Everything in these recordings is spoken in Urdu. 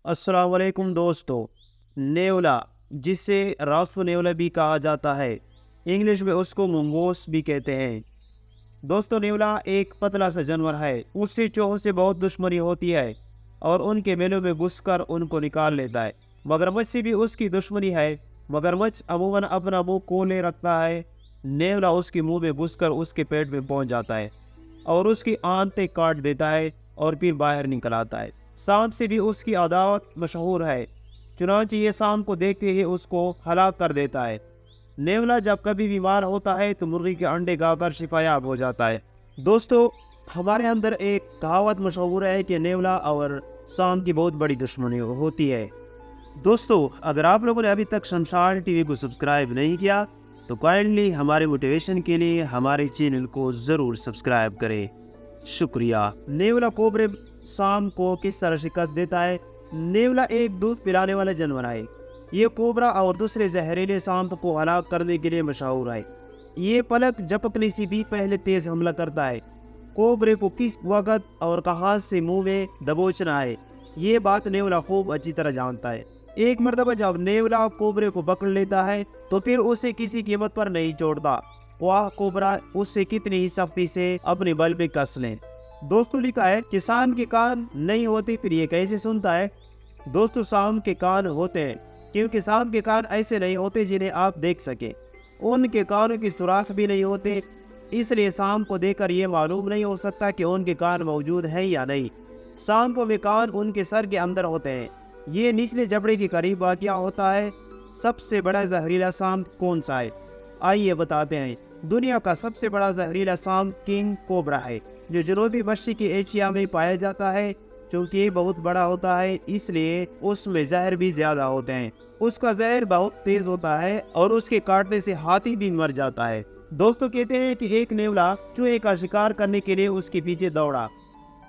السلام علیکم دوستو۔ نیولا، جسے راسو نیولا بھی کہا جاتا ہے، انگلش میں اس کو منگوس بھی کہتے ہیں۔ دوستو، نیولا ایک پتلا سا جانور ہے۔ اس سے چوہوں سے بہت دشمنی ہوتی ہے اور ان کے میلوں میں گھس کر ان کو نکال لیتا ہے۔ مگرمچھ سے بھی اس کی دشمنی ہے۔ مگرمچھ عموماً اپنا منہ کھولے رکھتا ہے۔ نیولا اس کے منہ میں گھس کر اس کے پیٹ میں پہنچ جاتا ہے اور اس کی آنتیں کاٹ دیتا ہے اور پھر باہر نکل آتا ہے۔ سانپ سے بھی اس کی عداوت مشہور ہے، چنانچہ یہ سانپ کو دیکھتے ہی اس کو ہلاک کر دیتا ہے۔ نیولا جب کبھی بیمار ہوتا ہے تو مرغی کے انڈے کھا کر شفا یاب ہو جاتا ہے۔ دوستو، ہمارے اندر ایک کہاوت مشہور ہے کہ نیولا اور سانپ کی بہت بڑی دشمنی ہوتی ہے۔ دوستو، اگر آپ لوگوں نے ابھی تک شمشاد ٹی وی کو سبسکرائب نہیں کیا تو کائنڈلی ہمارے موٹیویشن کے لیے ہمارے چینل کو ضرور سبسکرائب کریں۔ شکریہ۔ نیولا کوبرے سانپ کو کس طرح شکست دیتا ہے؟ نیولا ایک دودھ پلانے والا جانور ہے۔ یہ کوبرا اور دوسرے زہریلے سانپ کو ہلاک کرنے کے لیے مشہور ہے۔ یہ پلک جھپکنے سے بھی پہلے تیز حملہ کرتا ہے۔ کوبرے کو کس وقت اور کہاں سے منہ میں دبوچنا ہے، یہ بات نیولا خوب اچھی طرح جانتا ہے۔ ایک مرتبہ جب نیولا کوبرے کو پکڑ لیتا ہے تو پھر اسے کسی قیمت پر نہیں چھوڑتا، وہ کوبرا اس سے کتنی ہی سختی سے اپنے بل پہ کس لیں۔ دوستو، لکھا ہے کہ سانپ کے کان نہیں ہوتے، پھر یہ کیسے سنتا ہے؟ دوستو، سانپ کے کان ہوتے ہیں، کیونکہ سانپ کے کان ایسے نہیں ہوتے جنہیں آپ دیکھ سکیں۔ ان کے کانوں کی سوراخ بھی نہیں ہوتے، اس لیے سانپ کو دیکھ کر یہ معلوم نہیں ہو سکتا کہ ان کے کان موجود ہیں یا نہیں۔ سانپوں میں کان ان کے سر کے اندر ہوتے ہیں۔ یہ نچلے جبڑے کے قریب واقع ہوتا ہے۔ سب سے بڑا زہریلا سانپ کون سا ہے؟ آئیے بتاتے ہیں۔ دنیا کا سب سے بڑا زہریلا سانپ کنگ کوبرا ہے، جو جنوبی مشرقی ایشیا میں پایا جاتا ہے۔ چونکہ یہ بہت بڑا ہوتا ہے، اس لیے اس میں زہر بھی زیادہ ہوتے ہیں۔ اس کا زہر بہت تیز ہوتا ہے اور اس کے کاٹنے سے ہاتھی بھی مر جاتا ہے۔ دوستو، کہتے ہیں کہ ایک نیولا چوہے کا شکار کرنے کے لیے اس کے پیچھے دوڑا۔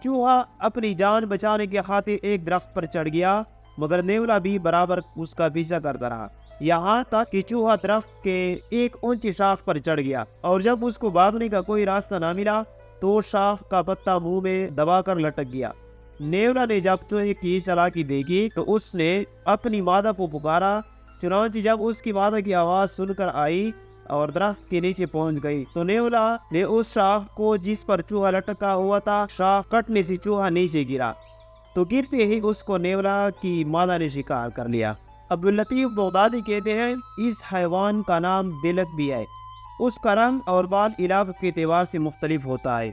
چوہا اپنی جان بچانے کی خاطر ایک درخت پر چڑھ گیا، مگر نیولا بھی برابر اس کا پیچھا کرتا رہا، یہاں تک کہ چوہا درخت کے ایک اونچی شاخ پر چڑھ گیا، اور جب اس کو بھاگنے کا کوئی راستہ نہ ملا تو شاخ کا پتا منہ میں دبا کر لٹک گیا۔ نیولا نے جب چوہے کی چالاکی دیکھی تو اس نے اپنی مادہ کو پکارا۔ چنانچہ جب اس کی مادہ کی آواز سن کر آئی اور درخت کے نیچے پہنچ گئی تو نیولا نے اس شاخ کو جس پر چوہا لٹکا ہوا تھا، شاخ کٹنے سے چوہا نیچے گرا تو گرتے ہی اس کو نیولا کی مادہ نے شکار کر لیا۔ عبداللطیف بغدادی کہتے ہیں، اس حیوان کا نام دلک بھی ہے۔ اس کا رنگ اور بال علاقے کے اعتبار سے مختلف ہوتا ہے۔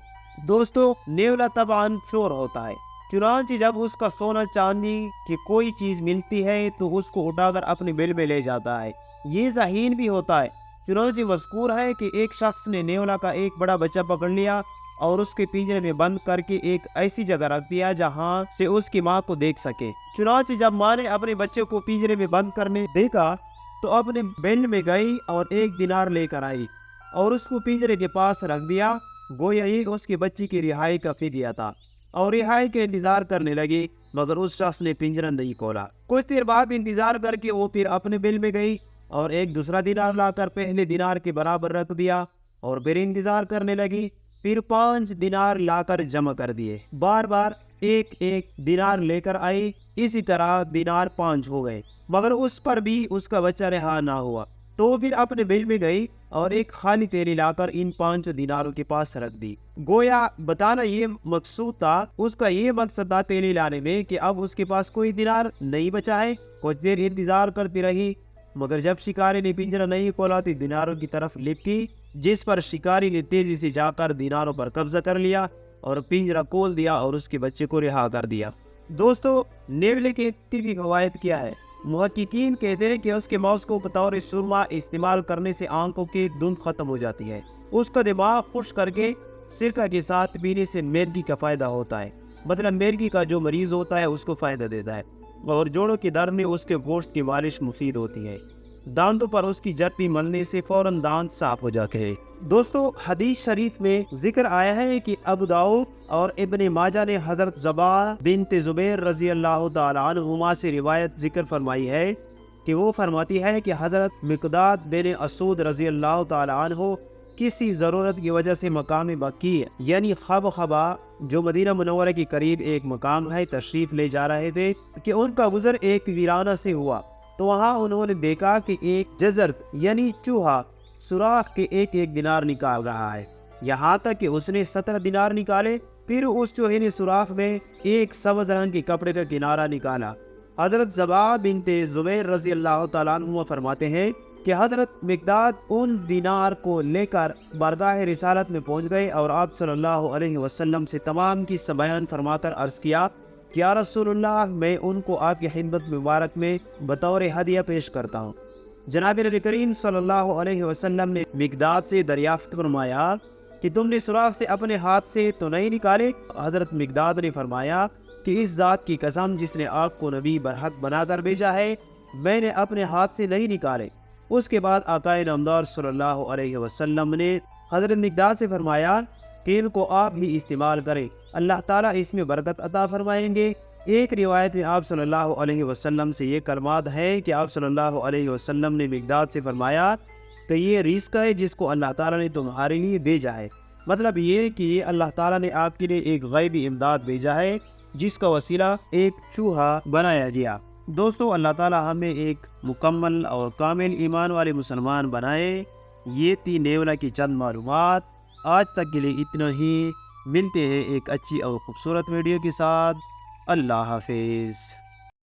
دوستو، نیولا طبعاً چور ہوتا ہے، چنانچہ جب اس کا سونا چاندی کی کوئی چیز ملتی ہے تو اس کو اٹھا کر اپنے بل میں لے جاتا ہے۔ یہ ذہین بھی ہوتا ہے، چنانچہ مذکور ہے کہ ایک شخص نے نیولا کا ایک بڑا بچہ پکڑ لیا اور اس کے پنجرے میں بند کر کے ایک ایسی جگہ رکھ دیا جہاں سے اس کی ماں کو دیکھ سکے۔ چنانچہ جب ماں نے اپنے بچے کو پنجرے میں بند کرنے دیکھا تو اپنے بل میں گئی اور 1 دینار لے کر آئی اور اس کو پنجرے کے پاس رکھ دیا، گویا یہ اس کے بچے کی رہائی کا فدیہ تھا، اور رہائی کا انتظار کرنے لگی، مگر اس شخص نے پنجرہ نہیں کھولا۔ کچھ دیر بعد انتظار کر کے وہ پھر اپنے بل میں گئی اور ایک دوسرا دینار لا کر پہلے دینار کے برابر رکھ دیا اور پھر انتظار کرنے لگی، پھر 5 دینار لا کر جمع کر دیے، بار بار ایک دینار لے کر آئی، اسی طرح دینار 5 ہو گئے، مگر اس پر بھی اس کا بچہ رہا نہ ہوا، تو وہ پھر اپنے بل میں گئی اور ایک خالی تیلی لا کر ان 5 دیناروں کے پاس رکھ دی۔ گویا بتانا یہ مقصود تھا، اس کا یہ مقصد تھا تیلی لانے میں کہ اب اس کے پاس کوئی دینار نہیں بچا ہے۔ کچھ دیر انتظار کرتی رہی، مگر جب شکاری نے پنجرہ نہیں کھولا تو دیناروں کی طرف لپکی، جس پر شکاری نے تیزی سے جا کر دیناروں پر قبضہ کر لیا اور پنجرہ کھول دیا اور اس کے بچے کو رہا کر دیا۔ دوستو، نیولے کے طبی فوائد کیا ہے؟ محققین کہتے ہیں کہ اس کے ماؤس کو بطور سرما استعمال کرنے سے آنکھوں کی دھند ختم ہو جاتی ہے۔ اس کا دماغ خشک کر کے سرکہ کے ساتھ پینے سے مرگی کا فائدہ ہوتا ہے، مطلب مرگی کا جو مریض ہوتا ہے اس کو فائدہ دیتا ہے، اور جوڑوں کے درد میں اس کے گوشت کی مالش مفید ہوتی ہے۔ دانتوں پر اس کی جرپی ملنے سے فوراً دانت صاف ہو جاتے ہیں۔ دوستو، حدیث شریف میں ذکر آیا ہے کہ ابو داؤد اور ابن ماجہ نے حضرت زبا بنت زبیر رضی اللہ تعالیٰ عنہما سے روایت ذکر فرمائی ہے کہ وہ فرماتی ہے کہ حضرت مقداد بن اسود رضی اللہ تعالیٰ عنہ کسی ضرورت کی وجہ سے مقام بقیع یعنی خبخبا جو مدینہ منورہ کے قریب ایک مقام ہے تشریف لے جا رہے تھے کہ ان کا گزر ایک ویرانہ سے ہوا، تو وہاں انہوں نے دیکھا کہ ایک جزرت یعنی چوہا سوراخ کے ایک دینار نکال رہا ہے، یہاں تک کہ اس نے 17 دینار نکالے۔ پھر اس چوہے نے سوراخ میں ایک سبز رنگ کے کپڑے کا کنارہ نکالا۔ حضرت زبا بنت زبیر رضی اللہ تعالیٰ عنہ فرماتے ہیں کہ حضرت مقداد ان دینار کو لے کر بارگاہ رسالت میں پہنچ گئے اور آپ صلی اللہ علیہ وسلم سے تمام کی بیان فرما کر عرض کیا کہ یا رسول اللہ، میں ان کو آپ کی خدمت مبارک میں بطور ہدیہ پیش کرتا ہوں۔ جناب نبی کریم صلی اللہ علیہ وسلم نے مقداد سے دریافت فرمایا کہ تم نے سوراخ سے اپنے ہاتھ سے تو نہیں نکالے؟ حضرت مقداد نے فرمایا کہ اس ذات کی قسم جس نے آپ کو نبی برحق بنا کر بھیجا ہے، میں نے اپنے ہاتھ سے نہیں نکالے۔ اس کے بعد آقا نامدار صلی اللہ علیہ وسلم نے حضرت مقداد سے فرمایا کہ ان کو آپ ہی استعمال کریں، اللہ تعالیٰ اس میں برکت عطا فرمائیں گے۔ ایک روایت میں آپ صلی اللہ علیہ وسلم سے یہ کلمات ہیں کہ آپ صلی اللہ علیہ وسلم نے مقداد سے فرمایا کہ یہ رزق ہے جس کو اللہ تعالیٰ نے تمہارے لیے بھیجا ہے، مطلب یہ کہ یہ اللہ تعالیٰ نے آپ کے لیے ایک غیبی امداد بھیجا ہے جس کا وسیلہ ایک چوہا بنایا گیا۔ دوستو، اللہ تعالیٰ ہمیں ایک مکمل اور کامل ایمان والے مسلمان بنائے۔ یہ تھی نیولا کی چند معلومات۔ آج تک کے لیے اتنا ہی، ملتے ہیں ایک اچھی اور خوبصورت ویڈیو کے ساتھ۔ اللہ حافظ۔